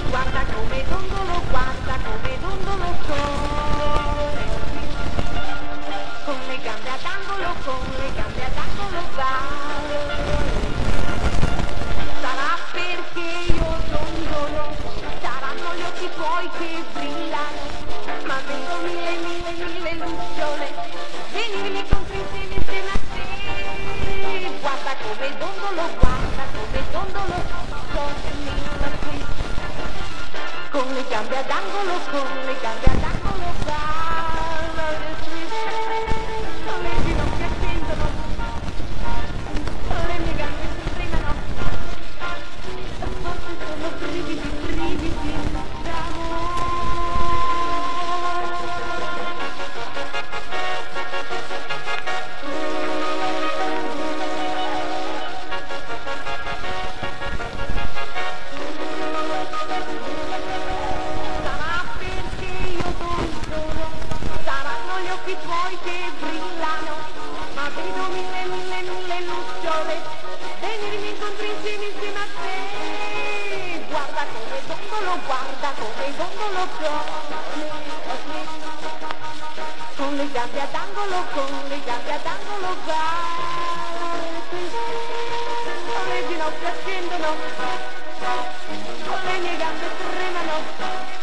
Guarda come dondolo corre, con le gambe ad angolo, va. Sarà perché io dondolo, saranno gli occhi tuoi che brillano, ma vedo mille lucciole venirmi contro insieme a te. Guarda come dondolo corre, con le gambe ad angolo, va. Le ginocchia scendono, le mie gambe si tremano, forse sono brividi d'amore. I tuoi che brillano, ma vedo mille lucciole venirmi incontro insieme a te. Guarda come dondolo corre, con le gambe ad angolo, va. Le ginocchia scendono, le mie gambe tremano.